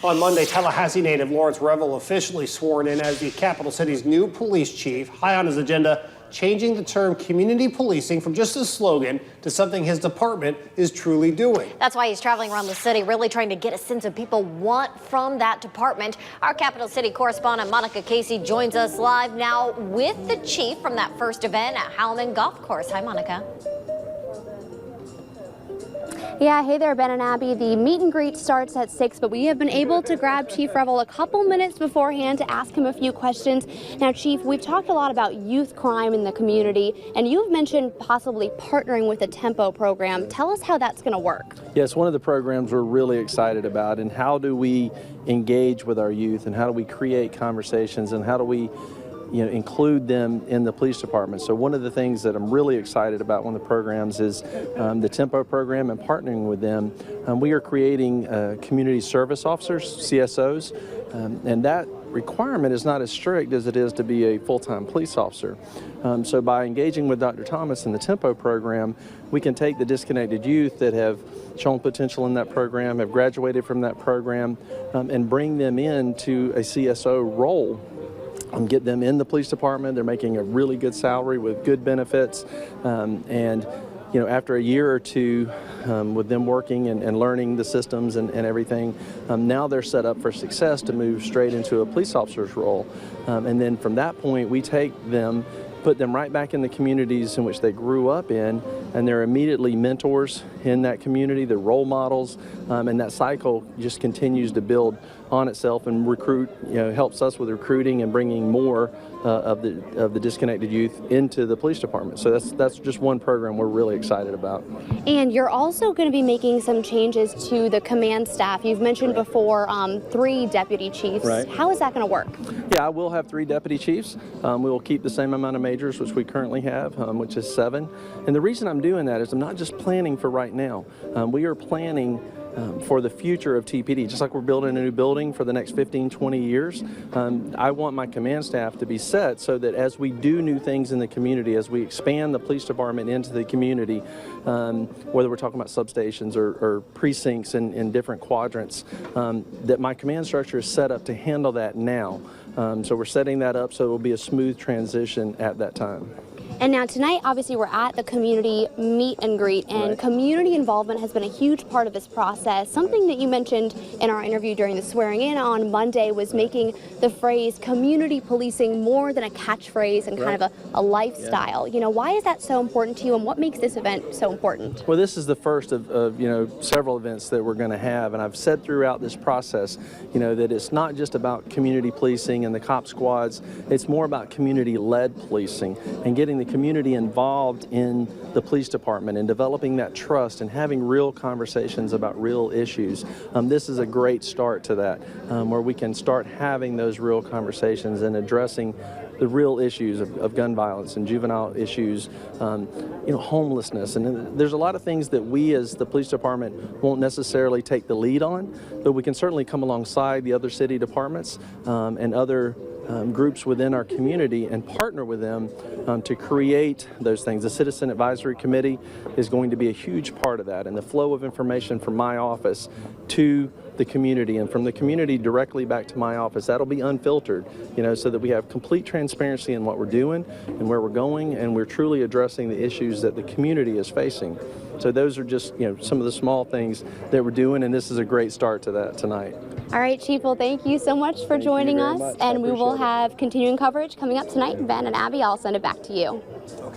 On Monday, Tallahassee native Lawrence Revell officially sworn in as the capital city's new police chief. High on his agenda, changing the term community policing from just a slogan to something his department is truly doing. That's why he's traveling around the city, really trying to get a sense of people want from that department. Our capital city correspondent Monica Casey joins us live now with the chief from that first event at Howman Golf Course. Hi, Monica. Yeah, hey there, Ben and Abby. The meet and greet starts at 6, but we have been able to grab Chief Revell a couple minutes beforehand to ask him a few questions. Now, Chief, we've talked a lot about youth crime in the community, and you've mentioned possibly partnering with the Tempo program. Tell us how that's going to work. Yes, one of the programs we're really excited about, and how do we engage with our youth, and how do we create conversations, and how do we include them in the police department. So one of the things that I'm really excited about, one of the programs, is the Tempo program, and partnering with them. We are creating community service officers, CSOs, and that requirement is not as strict as it is to be a full-time police officer. So by engaging with Dr. Thomas in the Tempo program, we can take the disconnected youth that have shown potential in that program, have graduated from that program, and bring them into a CSO role. Get them in the police department. They're making a really good salary with good benefits, and after a year or two with them working and learning the systems and everything, now they're set up for success to move straight into a police officer's role. And then from that point, we take them, put them right back in the communities in which they grew up in, and they're immediately mentors in that community, they're role models, and that cycle just continues to build on itself and recruit, helps us with recruiting and bringing more of the disconnected youth into the police department. So that's just one program we're really excited about. And you're also going to be making some changes to the command staff. You've mentioned before 3 deputy chiefs. Right. How is that going to work? Yeah, I will have 3 deputy chiefs. We will keep the same amount of majors, which we currently have, which is 7. And the reason I'm doing that is I'm not just planning for right now. We are planning for the future of TPD. Just like we're building a new building for the next 15, 20 years, I want my command staff to be set so that as we do new things in the community, as we expand the police department into the community, whether we're talking about substations or precincts in different quadrants, that my command structure is set up to handle that now. So we're setting that up so it will be a smooth transition at that time. And now tonight, obviously, we're at the community meet and greet, and Right. Community involvement has been a huge part of this process. Something that you mentioned in our interview during the swearing in on Monday was making the phrase community policing more than a catchphrase and kind of a lifestyle. Yeah. Why is that so important to you, and what makes this event so important? Well, this is the first of several events that we're going to have, and I've said throughout this process, that it's not just about community policing and the cop squads. It's more about community-led policing and getting the community involved in the police department and developing that trust and having real conversations about real issues. This is a great start to that, where we can start having those real conversations and addressing the real issues of gun violence and juvenile issues, homelessness. And there's a lot of things that we as the police department won't necessarily take the lead on, but we can certainly come alongside the other city departments and other groups within our community and partner with them to create those things. The Citizen Advisory Committee is going to be a huge part of that, and the flow of information from my office to the community and from the community directly back to my office, that'll be unfiltered, so that we have complete transparency in what we're doing and where we're going, and we're truly addressing the issues that the community is facing. So those are just some of the small things that we're doing, and this is a great start to that tonight. All right, Chief, well, thank you so much for joining us, and we will have continuing coverage coming up tonight. Ben and Abby, I'll send it back to you.